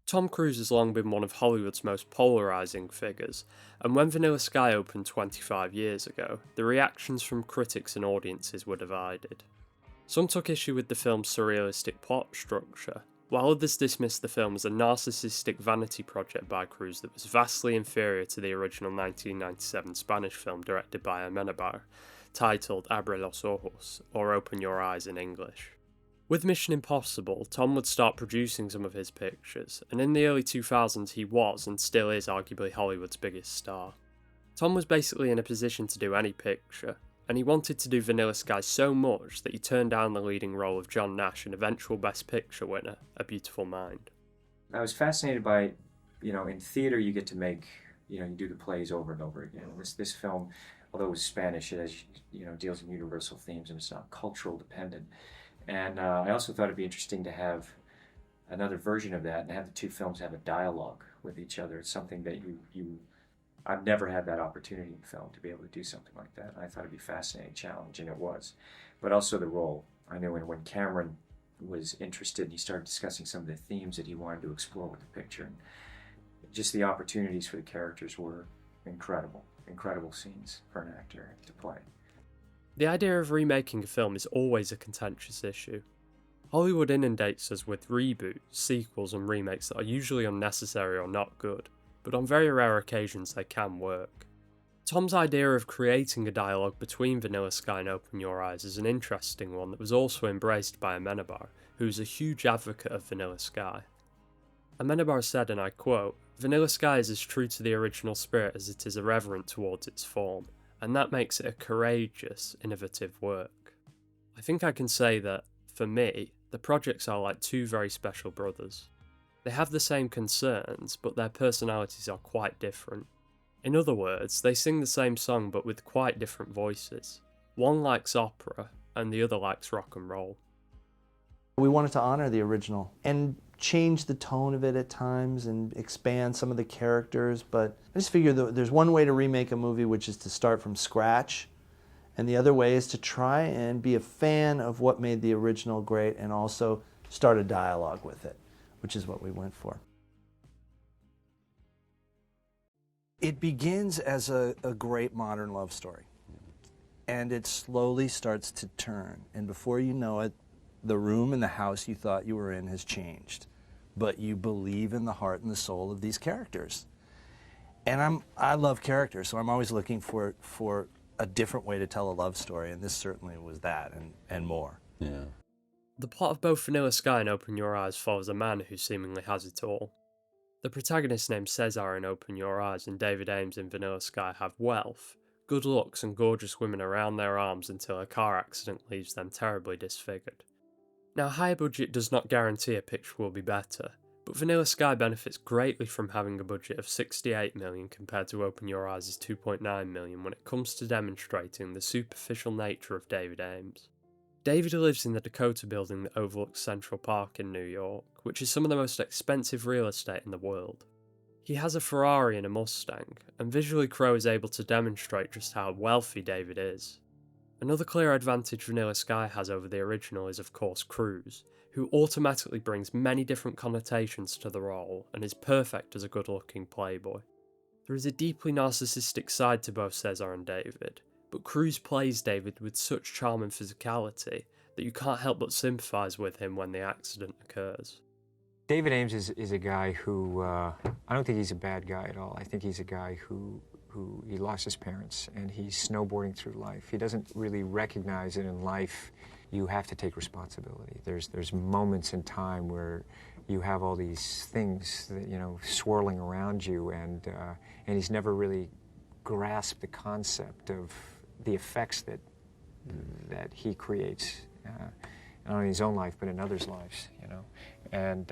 Tom Cruise has long been one of Hollywood's most polarising figures, and when Vanilla Sky opened 25 years ago, the reactions from critics and audiences were divided. Some took issue with the film's surrealistic plot structure, while others dismissed the film as a narcissistic vanity project by Cruise that was vastly inferior to the original 1997 Spanish film directed by Amenábar, titled Abre los ojos, or Open Your Eyes in English. With Mission Impossible, Tom would start producing some of his pictures, and in the early 2000s he was, and still is, arguably Hollywood's biggest star. Tom was basically in a position to do any picture, and he wanted to do Vanilla Sky so much that he turned down the leading role of John Nash and eventual Best Picture winner, A Beautiful Mind. I was fascinated by, in theater you get to make, you do the plays over and over again. This film, although it was Spanish, it has, deals in universal themes and it's not cultural dependent. And I also thought it'd be interesting to have another version of that and have the two films have a dialogue with each other. It's something that I've never had that opportunity in film to be able to do something like that. And I thought it'd be a fascinating challenge, and it was. But also the role. I knew when Cameron was interested and he started discussing some of the themes that he wanted to explore with the picture. And just the opportunities for the characters were incredible. Incredible scenes for an actor to play. The idea of remaking a film is always a contentious issue. Hollywood inundates us with reboots, sequels and remakes that are usually unnecessary or not good, but on very rare occasions they can work. Tom's idea of creating a dialogue between Vanilla Sky and Open Your Eyes is an interesting one that was also embraced by Amenábar, who is a huge advocate of Vanilla Sky. Amenábar said, and I quote, "Vanilla Sky is as true to the original spirit as it is irreverent towards its form, and that makes it a courageous, innovative work." I think I can say that, for me, the projects are like two very special brothers. They have the same concerns, but their personalities are quite different. In other words, they sing the same song but with quite different voices. One likes opera, and the other likes rock and roll. We wanted to honor the original and change the tone of it at times and expand some of the characters, but I just figure that there's one way to remake a movie, which is to start from scratch, and the other way is to try and be a fan of what made the original great and also start a dialogue with it, which is what we went for. It begins as a great modern love story, and it slowly starts to turn, and before you know it, the room in the house you thought you were in has changed, but you believe in the heart and the soul of these characters. And I love characters, so I'm always looking for a different way to tell a love story, and this certainly was that and more. Yeah. The plot of both Vanilla Sky and Open Your Eyes follows a man who seemingly has it all. The protagonist named Cesar in Open Your Eyes and David Aames in Vanilla Sky have wealth, good looks and gorgeous women around their arms until a car accident leaves them terribly disfigured. Now, higher budget does not guarantee a picture will be better, but Vanilla Sky benefits greatly from having a budget of $68 million compared to Open Your Eyes' $2.9 million when it comes to demonstrating the superficial nature of David Aames. David lives in the Dakota building that overlooks Central Park in New York, which is some of the most expensive real estate in the world. He has a Ferrari and a Mustang, and visually Crowe is able to demonstrate just how wealthy David is. Another clear advantage Vanilla Sky has over the original is of course Cruise, who automatically brings many different connotations to the role and is perfect as a good-looking playboy. There is a deeply narcissistic side to both Cesar and David, but Cruise plays David with such charm and physicality that you can't help but sympathise with him when the accident occurs. David Aames is a guy who, I don't think he's a bad guy at all. I think he's a guy who he lost his parents and he's snowboarding through life. He doesn't really recognize that in life you have to take responsibility. There's moments in time where you have all these things that, swirling around you, and he's never really grasped the concept of the effects that he creates, not only in his own life but in others' lives, and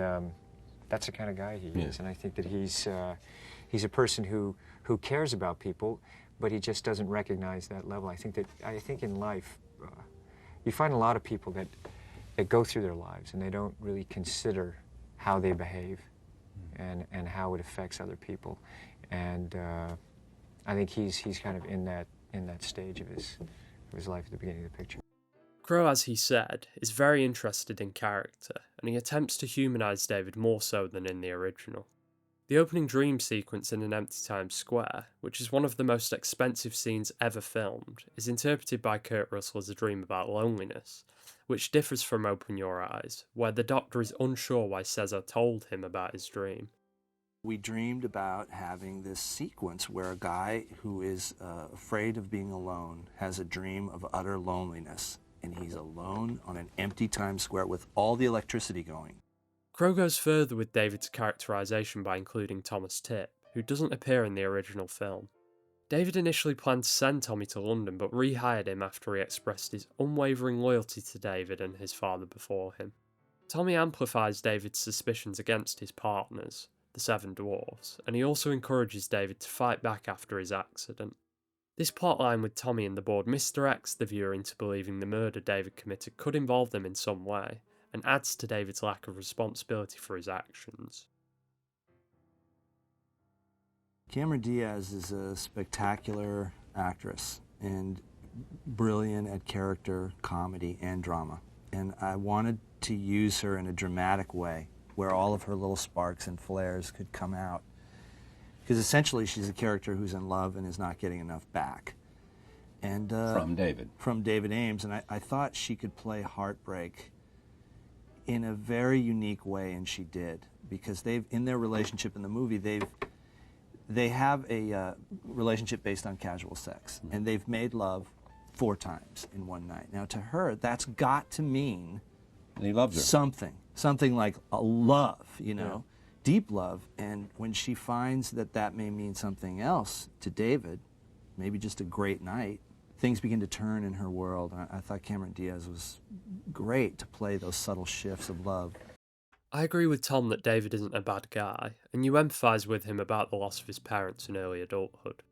that's the kind of guy he is. And I think that he's a person who cares about people, but he just doesn't recognize that level. I think in life you find a lot of people that go through their lives and they don't really consider how they behave and how it affects other people. And I think he's kind of in that stage of his life at the beginning of the picture. Crowe, as he said, is very interested in character, and he attempts to humanise David more so than in the original. The opening dream sequence in An Empty Times Square, which is one of the most expensive scenes ever filmed, is interpreted by Kurt Russell as a dream about loneliness, which differs from Open Your Eyes, where the doctor is unsure why Cesar told him about his dream. We dreamed about having this sequence where a guy who is afraid of being alone has a dream of utter loneliness, and he's alone on an empty Times Square with all the electricity going. Crowe goes further with David's characterisation by including Thomas Tipp, who doesn't appear in the original film. David initially planned to send Tommy to London, but rehired him after he expressed his unwavering loyalty to David and his father before him. Tommy amplifies David's suspicions against his partners, the Seven Dwarfs, and he also encourages David to fight back after his accident. This plotline with Tommy and the board misdirects the viewer into believing the murder David committed could involve them in some way, and adds to David's lack of responsibility for his actions. Cameron Diaz is a spectacular actress and brilliant at character, comedy, and drama. And I wanted to use her in a dramatic way where all of her little sparks and flares could come out. Because essentially she's a character who's in love and is not getting enough back. And From David. From David Aames. And I thought she could play heartbreak in a very unique way, and she did. Because in their relationship in the movie, they have a relationship based on casual sex. Mm-hmm. And they've made love 4 times in one night. Now to her, that's got to mean and he loves her. Something like a love, you know, deep love. And when she finds that that may mean something else to David, maybe just a great night, things begin to turn in her world. And I thought Cameron Diaz was great to play those subtle shifts of love. I agree with Tom that David isn't a bad guy, and you empathise with him about the loss of his parents in early adulthood.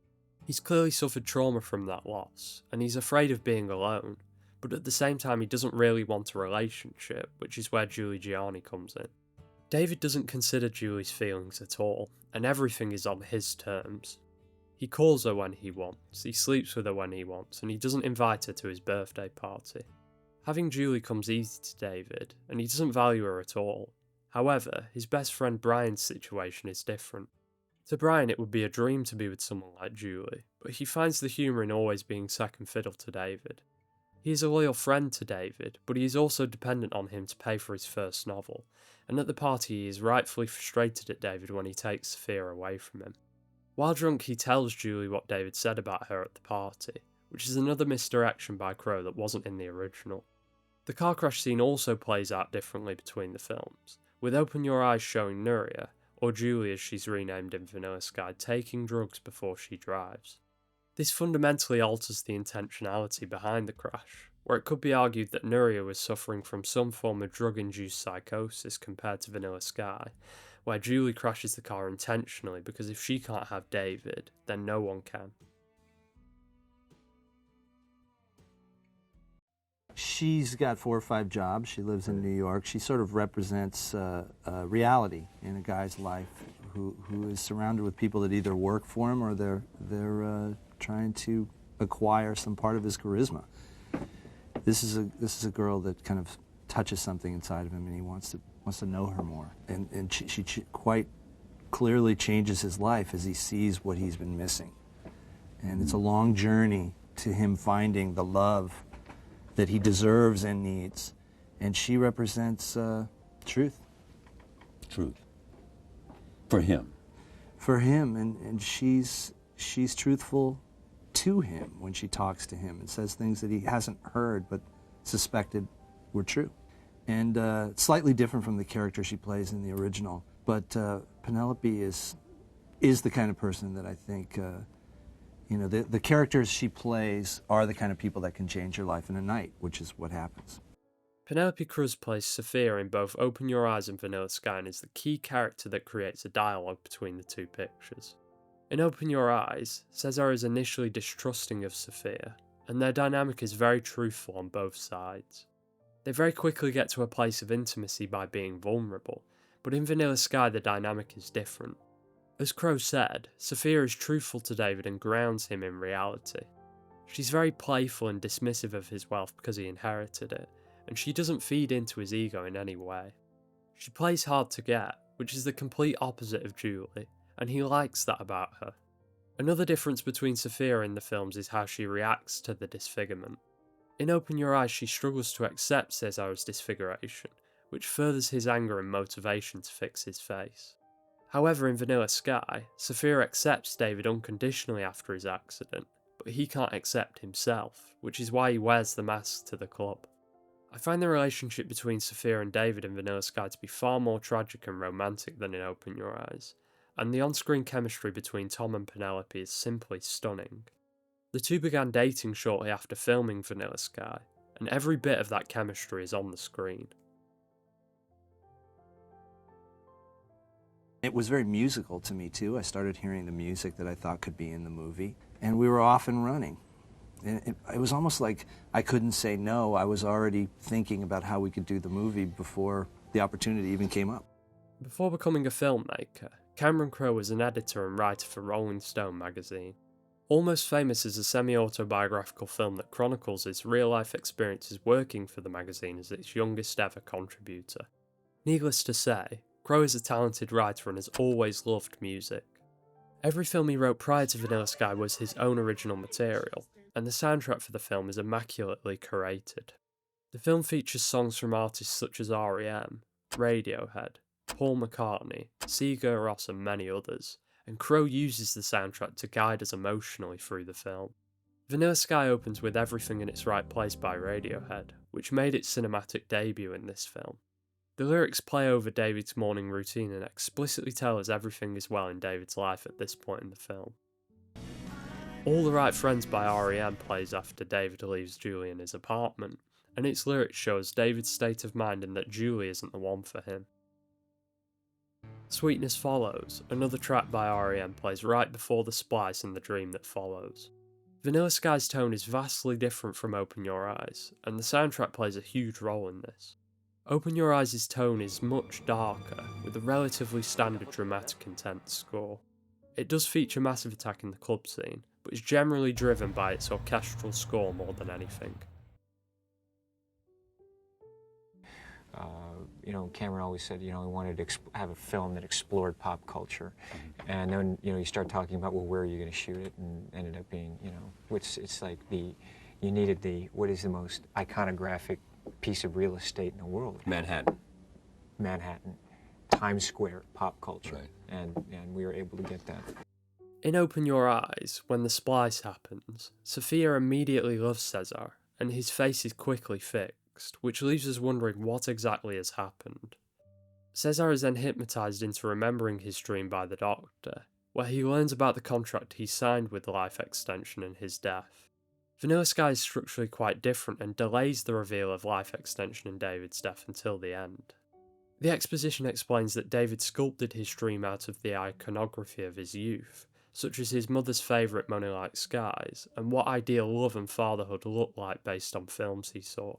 He's clearly suffered trauma from that loss, and he's afraid of being alone, but at the same time he doesn't really want a relationship, which is where Gianni comes in. David doesn't consider Julie's feelings at all, and everything is on his terms. He calls her when he wants, he sleeps with her when he wants, and he doesn't invite her to his birthday party. Having Julie comes easy to David, and he doesn't value her at all. However, his best friend Brian's situation is different. To Brian, it would be a dream to be with someone like Julie, but he finds the humour in always being second fiddle to David. He is a loyal friend to David, but he is also dependent on him to pay for his first novel, and at the party he is rightfully frustrated at David when he takes Sofia away from him. While drunk, he tells Julie what David said about her at the party, which is another misdirection by Crowe that wasn't in the original. The car crash scene also plays out differently between the films, with Open Your Eyes showing Nuria, or Julie as she's renamed in Vanilla Sky, taking drugs before she drives. This fundamentally alters the intentionality behind the crash, where it could be argued that Nuria was suffering from some form of drug-induced psychosis compared to Vanilla Sky, where Julie crashes the car intentionally because if she can't have David, then no one can. She's got 4 or 5 jobs. She lives in New York. She sort of represents reality in a guy's life who is surrounded with people that either work for him or they're trying to acquire some part of his charisma. This is a girl that kind of touches something inside of him, and he wants to know her more. And she quite clearly changes his life as he sees what he's been missing. And it's a long journey to him finding the love that he deserves and needs. And she represents truth. Truth. For him. For him, and she's truthful to him when she talks to him and says things that he hasn't heard but suspected were true. And slightly different from the character she plays in the original. But Penelope is the kind of person that I think, the characters she plays are the kind of people that can change your life in a night, which is what happens. Penelope Cruz plays Sofia in both Open Your Eyes and Vanilla Sky and is the key character that creates a dialogue between the two pictures. In Open Your Eyes, Cesar is initially distrusting of Sofia, and their dynamic is very truthful on both sides. They very quickly get to a place of intimacy by being vulnerable, but in Vanilla Sky the dynamic is different. As Crowe said, Sofia is truthful to David and grounds him in reality. She's very playful and dismissive of his wealth because he inherited it, and she doesn't feed into his ego in any way. She plays hard to get, which is the complete opposite of Julie, and he likes that about her. Another difference between Sofia in the films is how she reacts to the disfigurement. In Open Your Eyes, she struggles to accept Cesar's disfiguration, which furthers his anger and motivation to fix his face. However, in Vanilla Sky, Sofia accepts David unconditionally after his accident, but he can't accept himself, which is why he wears the mask to the club. I find the relationship between Sofia and David in Vanilla Sky to be far more tragic and romantic than in Open Your Eyes, and the on-screen chemistry between Tom and Penelope is simply stunning. The two began dating shortly after filming Vanilla Sky, and every bit of that chemistry is on the screen. It was very musical to me too. I started hearing the music that I thought could be in the movie, and we were off and running. And it was almost like I couldn't say no. I was already thinking about how we could do the movie before the opportunity even came up. Before becoming a filmmaker, Cameron Crowe was an editor and writer for Rolling Stone magazine. Almost Famous is a semi-autobiographical film that chronicles his real-life experiences working for the magazine as its youngest ever contributor. Needless to say, Crowe is a talented writer and has always loved music. Every film he wrote prior to Vanilla Sky was his own original material, and the soundtrack for the film is immaculately curated. The film features songs from artists such as R.E.M., Radiohead, Paul McCartney, Sigur Rós and many others, and Crowe uses the soundtrack to guide us emotionally through the film. Vanilla Sky opens with Everything in Its Right Place by Radiohead, which made its cinematic debut in this film. The lyrics play over David's morning routine and explicitly tell us everything is well in David's life at this point in the film. All the Right Friends by R.E.M. plays after David leaves Julie in his apartment, and its lyrics shows David's state of mind and that Julie isn't the one for him. Sweetness Follows, another track by R.E.M. plays right before the splice in the dream that follows. Vanilla Sky's tone is vastly different from Open Your Eyes, and the soundtrack plays a huge role in this. Open Your Eyes' tone is much darker, with a relatively standard dramatic intense score. It does feature Massive Attack in the club scene, but is generally driven by its orchestral score more than anything. Cameron always said, he wanted to have a film that explored pop culture. And then, you start talking about, well, where are you going to shoot it? And ended up being, it's like you needed what is the most iconographic piece of real estate in the world? Manhattan. Times Square, pop culture. Right. And we were able to get that. In Open Your Eyes, when the splice happens, Sofia immediately loves Cesar, and his face is quickly fixed, which leaves us wondering what exactly has happened. Cesar is then hypnotised into remembering his dream by the doctor, where he learns about the contract he signed with Life Extension and his death. Vanilla Sky is structurally quite different and delays the reveal of Life Extension and David's death until the end. The exposition explains that David sculpted his dream out of the iconography of his youth, such as his mother's favourite Money-like skies, and what ideal love and fatherhood looked like based on films he saw.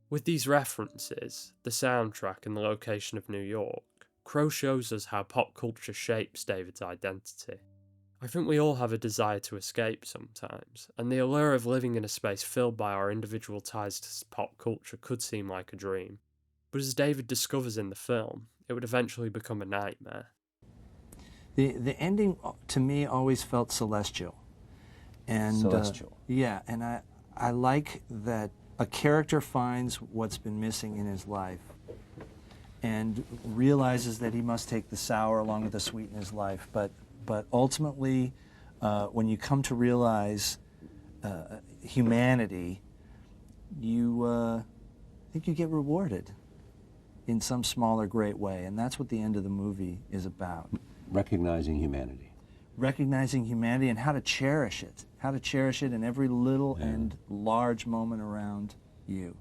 With these references, the soundtrack and the location of New York, Crowe shows us how pop culture shapes David's identity. I think we all have a desire to escape sometimes, and the allure of living in a space filled by our individual ties to pop culture could seem like a dream. But as David discovers in the film, it would eventually become a nightmare. The ending, to me, always felt celestial. And, Celestial. Yeah, and I like that a character finds what's been missing in his life and realizes that he must take the sour along with the sweet in his life. But ultimately, when you come to realize humanity, I think you get rewarded in some small or great way, and that's what the end of the movie is about. Recognizing humanity. Recognizing humanity and how to cherish it in every little and large moment around you.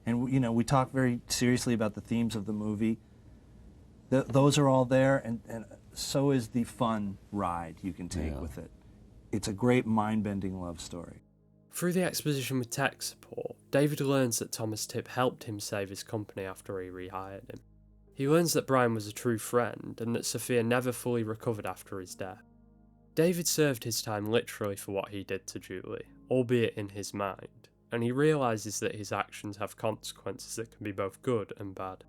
And we talk very seriously about the themes of the movie. Those are all there, and so is the fun ride you can take with it. It's a great mind-bending love story. Through the exposition with tech support, David learns that Thomas Tipp helped him save his company after he rehired him. He learns that Brian was a true friend and that Sofia never fully recovered after his death. David served his time literally for what he did to Julie, albeit in his mind, and he realises that his actions have consequences that can be both good and bad.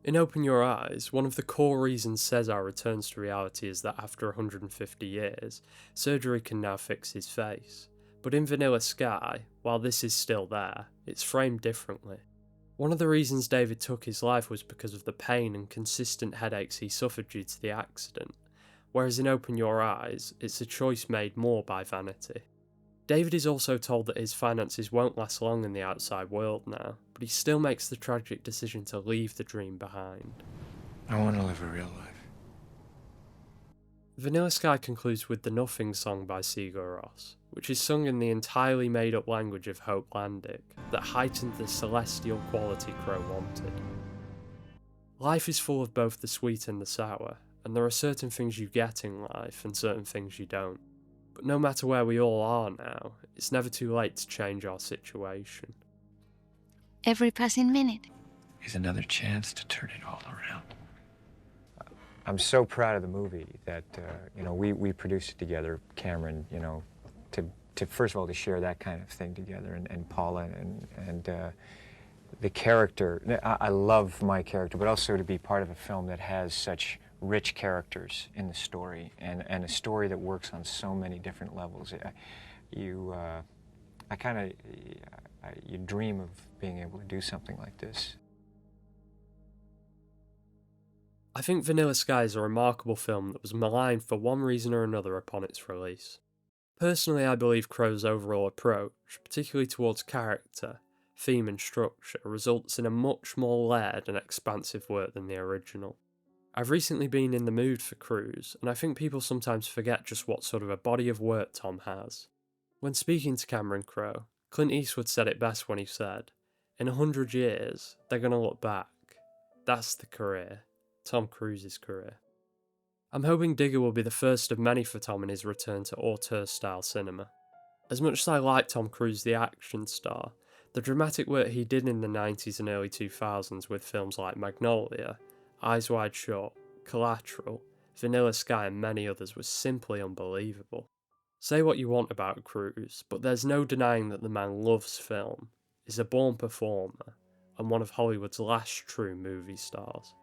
In Open Your Eyes, one of the core reasons Cesar returns to reality is that after 150 years, surgery can now fix his face. But in Vanilla Sky, while this is still there, it's framed differently. One of the reasons David took his life was because of the pain and consistent headaches he suffered due to the accident, whereas in Open Your Eyes, it's a choice made more by vanity. David is also told that his finances won't last long in the outside world now, but he still makes the tragic decision to leave the dream behind. I want to live a real life. Vanilla Sky concludes with the Nothing song by Sigur Rós, which is sung in the entirely made-up language of Hopelandic that heightened the celestial quality Crowe wanted. Life is full of both the sweet and the sour, and there are certain things you get in life and certain things you don't. But no matter where we all are now, it's never too late to change our situation. Every passing minute Is another chance to turn it all around. I'm so proud of the movie that, we produced it together, Cameron, to first of all, to share that kind of thing together, and Paula, and the character. I love my character, but also to be part of a film that has such rich characters in the story, and a story that works on so many different levels. You dream of being able to do something like this. I think Vanilla Sky is a remarkable film that was maligned for one reason or another upon its release. Personally, I believe Crowe's overall approach, particularly towards character, theme and structure, results in a much more layered and expansive work than the original. I've recently been in the mood for Cruise, and I think people sometimes forget just what sort of a body of work Tom has. When speaking to Cameron Crowe, Clint Eastwood said it best when he said, "In 100 years, they're going to look back. That's the career. Tom Cruise's career." I'm hoping Digger will be the first of many for Tom in his return to auteur-style cinema. As much as I like Tom Cruise the action star, the dramatic work he did in the 90s and early 2000s with films like Magnolia, Eyes Wide Shut, Collateral, Vanilla Sky and many others was simply unbelievable. Say what you want about Cruise, but there's no denying that the man loves film, is a born performer, and one of Hollywood's last true movie stars.